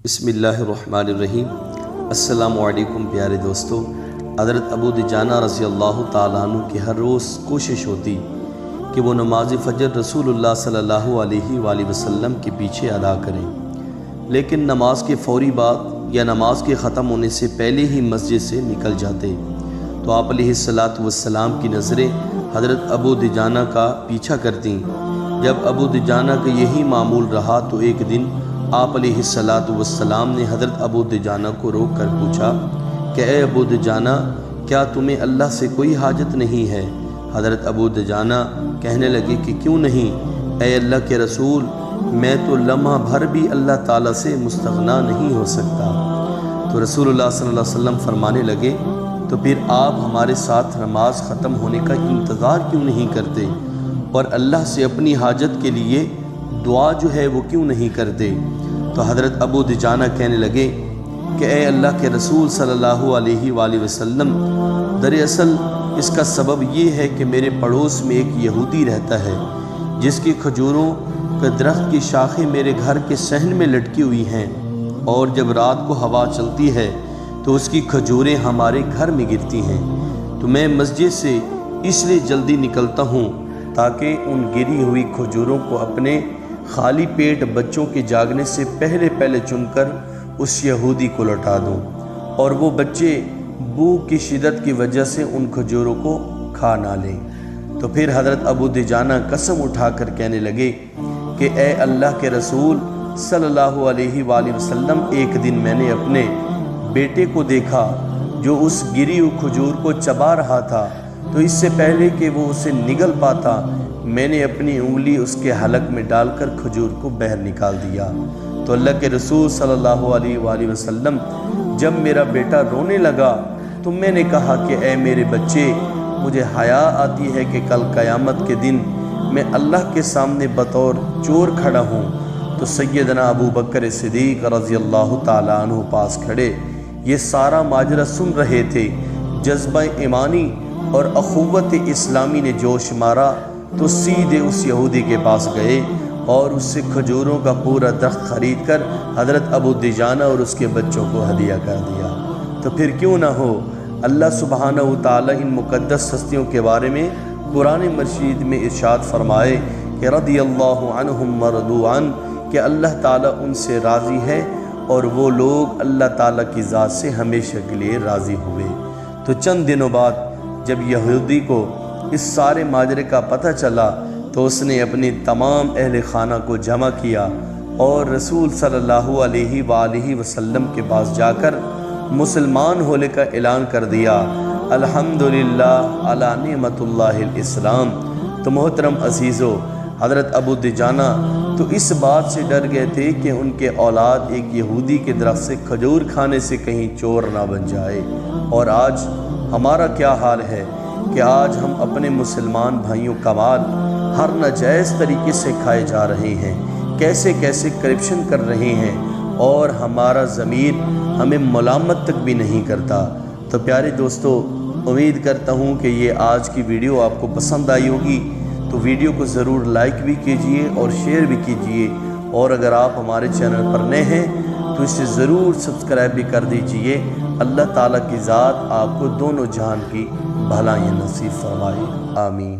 بسم اللہ الرحمن الرحیم۔ السلام علیکم پیارے دوستو۔ حضرت ابو دجانہ رضی اللہ تعالیٰ عنہ کی ہر روز کوشش ہوتی کہ وہ نماز فجر رسول اللہ صلی اللہ علیہ وآلہ وسلم کے پیچھے ادا کریں، لیکن نماز کے فوری بعد یا نماز کے ختم ہونے سے پہلے ہی مسجد سے نکل جاتے، تو آپ علیہ السلام کی نظریں حضرت ابو دجانہ کا پیچھا کرتیں۔ جب ابو دجانہ کا یہی معمول رہا تو ایک دن آپ علیہ السلام نے حضرت ابو دجانہ کو روک کر پوچھا کہ اے ابو دجانہ، کیا تمہیں اللہ سے کوئی حاجت نہیں ہے؟ حضرت ابو دجانہ کہنے لگے کہ کیوں نہیں، اے اللہ کے رسول، میں تو لمحہ بھر بھی اللہ تعالیٰ سے مستغنا نہیں ہو سکتا۔ تو رسول اللہ صلی اللہ علیہ وسلم فرمانے لگے، تو پھر آپ ہمارے ساتھ نماز ختم ہونے کا انتظار کیوں نہیں کرتے اور اللہ سے اپنی حاجت کے لیے دعا جو ہے وہ کیوں نہیں کرتے؟ تو حضرت ابو دجانہ کہنے لگے کہ اے اللہ کے رسول صلی اللہ علیہ وآلہ وسلم، دراصل اس کا سبب یہ ہے کہ میرے پڑوس میں ایک یہودی رہتا ہے جس کی کھجوروں کے درخت کی شاخیں میرے گھر کے صحن میں لٹکی ہوئی ہیں، اور جب رات کو ہوا چلتی ہے تو اس کی کھجوریں ہمارے گھر میں گرتی ہیں، تو میں مسجد سے اس لیے جلدی نکلتا ہوں تاکہ ان گری ہوئی کھجوروں کو اپنے خالی پیٹ بچوں کے جاگنے سے پہلے چن کر اس یہودی کو لوٹا دوں، اور وہ بچے بھوک کی شدت کی وجہ سے ان کھجوروں کو کھا نہ لیں۔ تو پھر حضرت ابو دجانہ قسم اٹھا کر کہنے لگے کہ اے اللہ کے رسول صلی اللہ علیہ وآلہ وسلم، ایک دن میں نے اپنے بیٹے کو دیکھا جو اس گری ہوئی کھجور کو چبا رہا تھا، تو اس سے پہلے کہ وہ اسے نگل پاتا میں نے اپنی انگلی اس کے حلق میں ڈال کر کھجور کو باہر نکال دیا۔ تو اللہ کے رسول صلی اللہ علیہ وآلہ وسلم، جب میرا بیٹا رونے لگا تو میں نے کہا کہ اے میرے بچے، مجھے حیا آتی ہے کہ کل قیامت کے دن میں اللہ کے سامنے بطور چور کھڑا ہوں۔ تو سیدنا ابو بکر صدیق رضی اللہ تعالیٰ عنہ پاس کھڑے یہ سارا ماجرا سن رہے تھے۔ جذبہ ایمانی اور اخوت اسلامی نے جوش مارا تو سیدھے اس یہودی کے پاس گئے اور اس سے کھجوروں کا پورا درخت خرید کر حضرت ابو دجانہ اور اس کے بچوں کو ہدیہ کر دیا۔ تو پھر کیوں نہ ہو، اللہ سبحانہ و تعالی ان مقدس ہستیوں کے بارے میں قرآن مجید میں ارشاد فرمائے کہ رضی اللہ عنہم ورضوا عنہ، کہ اللہ تعالیٰ ان سے راضی ہے اور وہ لوگ اللہ تعالیٰ کی ذات سے ہمیشہ کے لیے راضی ہوئے۔ تو چند دنوں بعد جب یہودی کو اس سارے ماجرے کا پتہ چلا تو اس نے اپنی تمام اہل خانہ کو جمع کیا اور رسول صلی اللہ علیہ وآلہ وسلم کے پاس جا کر مسلمان ہونے کا اعلان کر دیا۔ الحمدللہ علی نعمت اللہ الاسلام۔ تو محترم عزیزو، حضرت ابو دجانہ تو اس بات سے ڈر گئے تھے کہ ان کے اولاد ایک یہودی کے درخت سے کھجور کھانے سے کہیں چور نہ بن جائے۔ اور آج ہمارا کیا حال ہے کہ آج ہم اپنے مسلمان بھائیوں کا مال ہر ناجائز طریقے سے کھائے جا رہے ہیں، کیسے کرپشن کر رہے ہیں، اور ہمارا ضمیر ہمیں ملامت تک بھی نہیں کرتا۔ تو پیارے دوستو، امید کرتا ہوں کہ یہ آج کی ویڈیو آپ کو پسند آئی ہوگی، تو ویڈیو کو ضرور لائک بھی کیجئے اور شیئر بھی کیجئے، اور اگر آپ ہمارے چینل پر نئے ہیں تو اسے ضرور سبسکرائب بھی کر دیجئے۔ اللہ تعالیٰ کی ذات آپ کو دونوں جہان کی بھلائیاں نصیب فرمائے، آمین۔